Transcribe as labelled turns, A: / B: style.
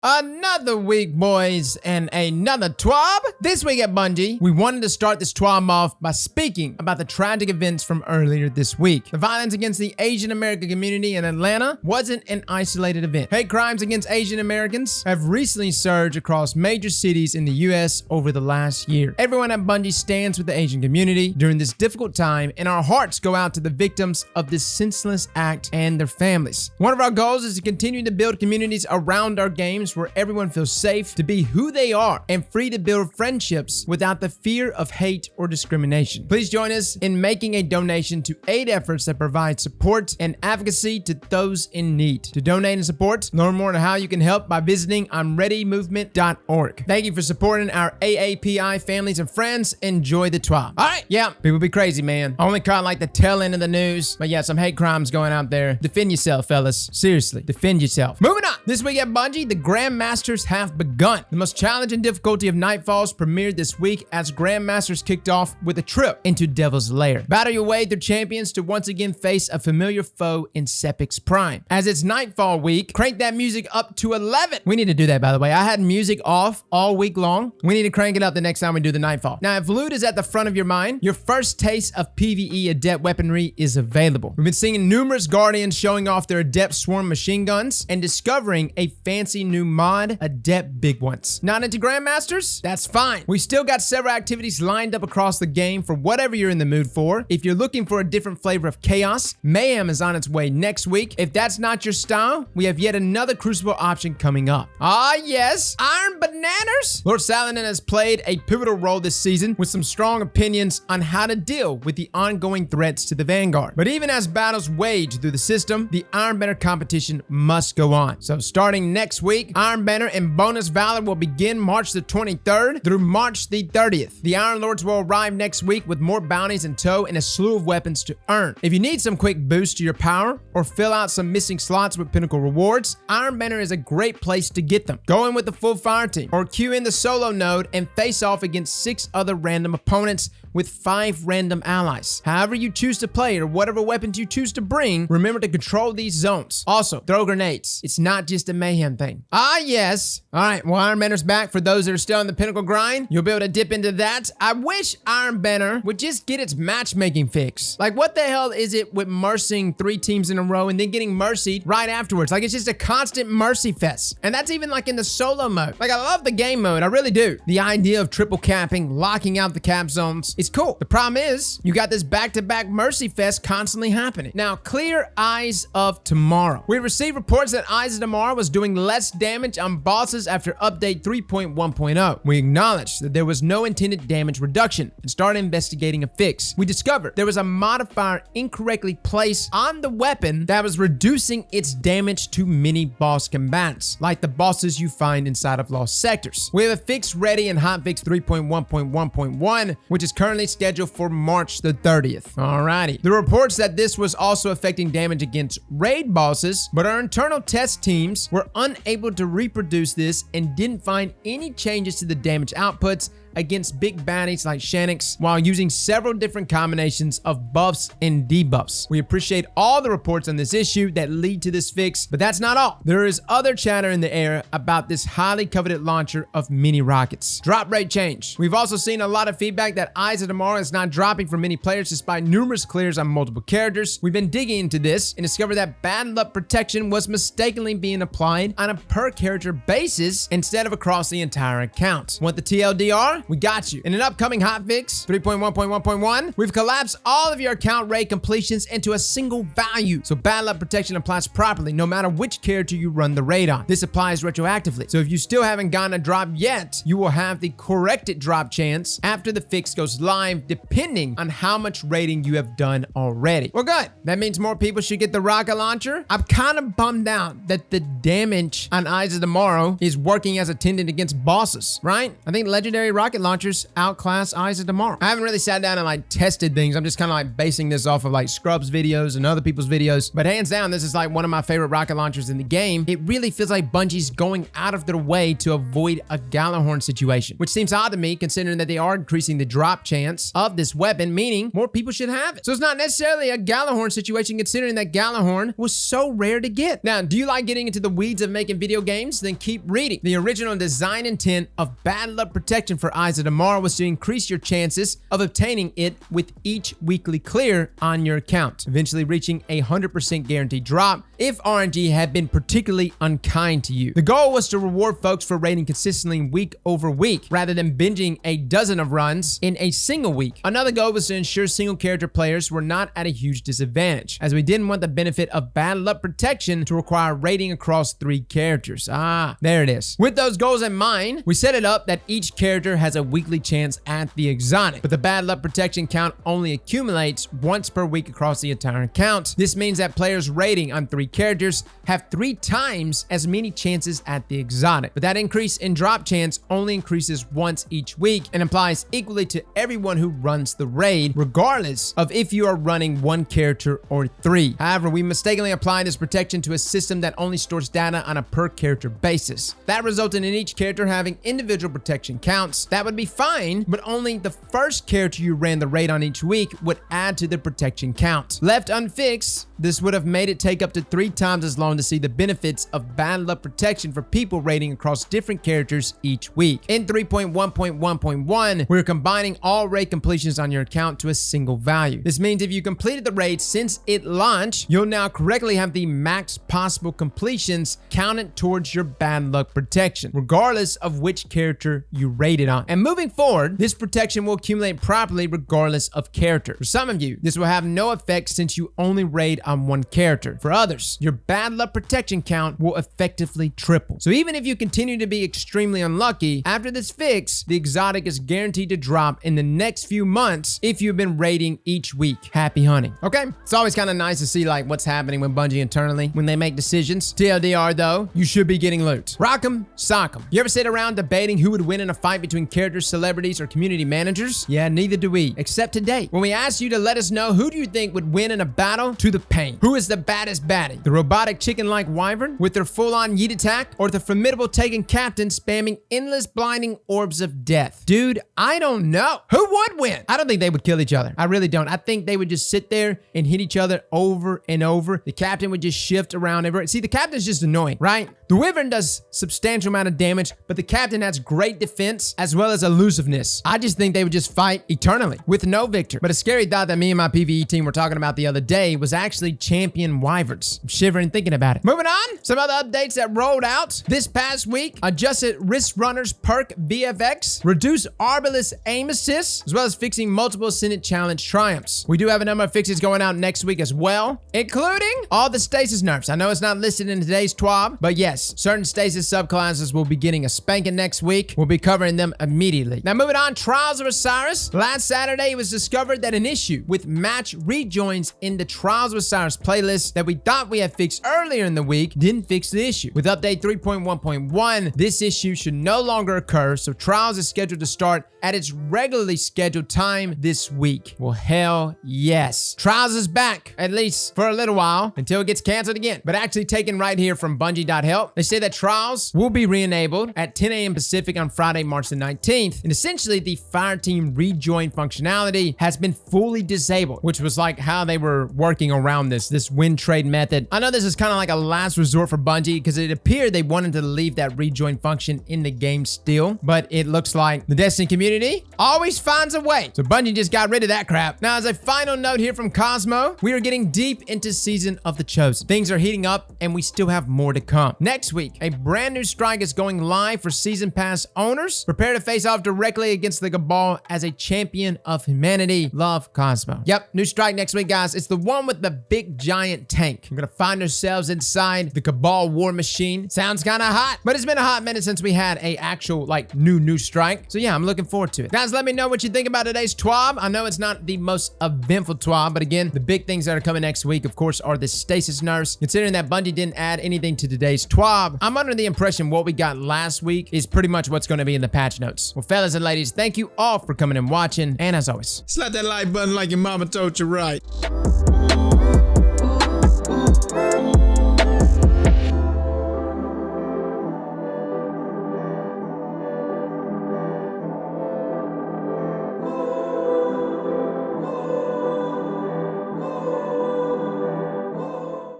A: Another week, boys, and another TWAB. This week at Bungie, we wanted to start this TWAB off by speaking about the tragic events from earlier this week. The violence against the Asian American community in Atlanta wasn't an isolated event. Hate crimes against Asian Americans have recently surged across major cities in the US over the last year. Everyone at Bungie stands with the Asian community during this difficult time, and our hearts go out to the victims of this senseless act and their families. One of our goals is to continue to build communities around our games where everyone feels safe to be who they are and free to build friendships without the fear of hate or discrimination. Please join us in making a donation to aid efforts that provide support and advocacy to those in need. To donate and support, learn more on how you can help by visiting I'mReadyMovement.org. Thank you for supporting our AAPI families and friends. Enjoy the TWAB. All right, yeah, people be crazy, man. I only caught like the tail end of the news, but yeah, some hate crimes going out there. Defend yourself, fellas. Seriously, defend yourself. Moving on. This week at Bungie, the Grandmasters have begun. The most challenging difficulty of Nightfalls premiered this week as Grandmasters kicked off with a trip into Devil's Lair. Battle your way through champions to once again face a familiar foe in Sepic's prime. As it's Nightfall week, crank that music up to 11. We need to do that, by the way. I had music off all week long. We need to crank it up the next time we do the Nightfall. Now, if loot is at the front of your mind, your first taste of PvE Adept Weaponry is available. We've been seeing numerous Guardians showing off their Adept Swarm machine guns and discovering a fancy new mod, Adept Big Ones. Not into Grandmasters? That's fine. We still got several activities lined up across the game for whatever you're in the mood for. If you're looking for a different flavor of chaos, Mayhem is on its way next week. If that's not your style, we have yet another Crucible option coming up. Ah yes, Iron Bannanners? Lord Saladin has played a pivotal role this season with some strong opinions on how to deal with the ongoing threats to the Vanguard. But even as battles wage through the system, the Iron Banner competition must go on. So starting next week, Iron Banner and bonus Valor will begin March the 23rd through March the 30th. The Iron Lords will arrive next week with more bounties in tow and a slew of weapons to earn. If you need some quick boost to your power or fill out some missing slots with pinnacle rewards, Iron Banner is a great place to get them. Go in with the full fire team or queue in the solo node and face off against 6 other random opponents with 5 random allies. However you choose to play or whatever weapons you choose to bring, remember to control these zones. Also, throw grenades. It's not just a mayhem thing. Ah, yes. All right, well, Iron Banner's back. For those that are still in the pinnacle grind, you'll be able to dip into that. I wish Iron Banner would just get its matchmaking fix. Like, what the hell is it with mercing 3 teams in a row and then getting mercied right afterwards? Like, it's just a constant mercy fest. And that's even like in the solo mode. Like, I love the game mode. I really do. The idea of triple capping, locking out the cap zones, it's cool. The problem is, you got this back-to-back mercy fest constantly happening. Now, clear Eyes of Tomorrow. We received reports that Eyes of Tomorrow was doing less damage on bosses after update 3.1.0. We acknowledged that there was no intended damage reduction and started investigating a fix. We discovered there was a modifier incorrectly placed on the weapon that was reducing its damage to mini boss combatants, like the bosses you find inside of Lost Sectors. We have a fix ready in hotfix 3.1.1.1, which is currently scheduled for March the 30th. Alrighty. The reports that this was also affecting damage against raid bosses, but our internal test teams were unable to reproduce this and didn't find any changes to the damage outputs against big baddies like Shanix while using several different combinations of buffs and debuffs. We appreciate all the reports on this issue that lead to this fix, but that's not all. There is other chatter in the air about this highly coveted launcher of mini rockets. Drop rate change. We've also seen a lot of feedback that Eyes of Tomorrow is not dropping for many players despite numerous clears on multiple characters. We've been digging into this and discovered that bad luck protection was mistakenly being applied on a per character basis instead of across the entire account. Want the TLDR? We got you. In an upcoming hotfix 3.1.1.1, we've collapsed all of your account raid completions into a single value, so bad luck protection applies properly no matter which character you run the raid on. This applies retroactively, so if you still haven't gotten a drop yet, you will have the corrected drop chance after the fix goes live, depending on how much raiding you have done already. Well, good. That means more people should get the rocket launcher. I'm kind of bummed out that the damage on Eyes of Tomorrow is working as attendant against bosses, right? I think legendary rocket rocket launchers outclass Eyes of Tomorrow. I haven't really sat down and like tested things. I'm just kind of like basing this off of like Scrubs videos and other people's videos. But hands down, this is like one of my favorite rocket launchers in the game. It really feels like Bungie's going out of their way to avoid a Gjallarhorn situation, which seems odd to me considering that they are increasing the drop chance of this weapon, meaning more people should have it. So it's not necessarily a Gjallarhorn situation considering that Gjallarhorn was so rare to get. Now, do you like getting into the weeds of making video games? Then keep reading. The original design intent of Bad Luck Protection for Eyes of Tomorrow was to increase your chances of obtaining it with each weekly clear on your account, eventually reaching a 100% guaranteed drop if RNG had been particularly unkind to you. The goal was to reward folks for raiding consistently week over week, rather than binging a dozen of runs in a single week. Another goal was to ensure single character players were not at a huge disadvantage, as we didn't want the benefit of Bad Luck Protection to require raiding across 3 characters. Ah, there it is. With those goals in mind, we set it up that each character has a weekly chance at the exotic, but the Bad Luck Protection count only accumulates once per week across the entire account. This means that players raiding on 3 characters have 3 times as many chances at the exotic, but that increase in drop chance only increases once each week and applies equally to everyone who runs the raid, regardless of if you are running 1 character or 3. However, we mistakenly applied this protection to a system that only stores data on a per character basis. That resulted in each character having individual protection counts. That would be fine, but only the first character you ran the raid on each week would add to the protection count. Left unfixed, this would have made it take up to 3 times as long to see the benefits of Bad Luck Protection for people raiding across different characters each week. In 3.1.1.1, we're combining all raid completions on your account to a single value. This means if you completed the raid since it launched, you'll now correctly have the max possible completions counted towards your Bad Luck Protection, regardless of which character you raided on. And moving forward, this protection will accumulate properly regardless of character. For some of you, this will have no effect since you only raid on 1 character. For others, your Bad Luck Protection count will effectively triple. So even if you continue to be extremely unlucky, after this fix, the exotic is guaranteed to drop in the next few months if you've been raiding each week. Happy hunting. Okay, it's always kind of nice to see like what's happening with Bungie internally when they make decisions. TLDR though, you should be getting loot. Rock 'em, sock 'em. You ever sit around debating who would win in a fight between characters, celebrities, or community managers? Yeah, neither do we, except today, when we asked you to let us know who do you think would win in a battle to the pain. Who is the baddest baddie? The robotic chicken-like wyvern with their full-on yeet attack, or the formidable Taken captain spamming endless blinding orbs of death? Dude, I don't know. Who would win? I don't think they would kill each other. I really don't. I think they would just sit there and hit each other over and over. The captain would just shift around everywhere. See, the captain's just annoying, right? The wyvern does substantial amount of damage, but the captain has great defense as well as elusiveness. I just think they would just fight eternally with no victor. But a scary thought that me and my PvE team were talking about the other day was actually champion wyverns. I'm shivering thinking about it. Moving on, some other updates that rolled out this past week: adjusted wrist runners perk VFX, reduced Arbalest aim assist, as well as fixing multiple Ascendant challenge triumphs. We do have a number of fixes going out next week as well, including all the stasis nerfs. I know it's not listed in today's TWAB, but yes, certain stasis subclasses will be getting a spanking next week. We'll be covering them immediately. Now moving on, Trials of Osiris. Last Saturday, it was discovered that an issue with match rejoins in the Trials of Osiris playlist that we thought we had fixed earlier in the week didn't fix the issue. With update 3.1.1, this issue should no longer occur, so Trials is scheduled to start at its regularly scheduled time this week. Well, hell yes. Trials is back, at least for a little while, until it gets canceled again. But actually taken right here from Bungie.help, they say that Trials will be re-enabled at 10 a.m. Pacific on Friday, March the 19th. And essentially, the Fireteam rejoin functionality has been fully disabled, which was like how they were working around this win trade method. I know this is kind of like a last resort for Bungie because it appeared they wanted to leave that rejoin function in the game still, but it looks like the Destiny community always finds a way. So Bungie just got rid of that crap. Now, as a final note here from Cosmo, we are getting deep into Season of the Chosen. Things are heating up and we still have more to come. Next week, a brand new strike is going live for Season Pass owners. Prepare to face off directly against the Cabal as a champion of humanity. Love, Cosmo. Yep, new strike next week, guys. It's the one with the big giant tank. We're gonna find ourselves inside the Cabal war machine. Sounds kind of hot, but it's been a hot minute since we had a actual like new strike. So yeah, I'm looking forward to it. Guys, let me know what you think about today's TWAB. I know it's not the most eventful TWAB, but again, the big things that are coming next week, of course, are the stasis nerfs. Considering that Bungie didn't add anything to today's TWAB, TWAB. I'm under the impression what we got last week is pretty much what's going to be in the patch notes. Well, fellas and ladies, thank you all for coming and watching, and as always,
B: slap that like button like your mama told you right.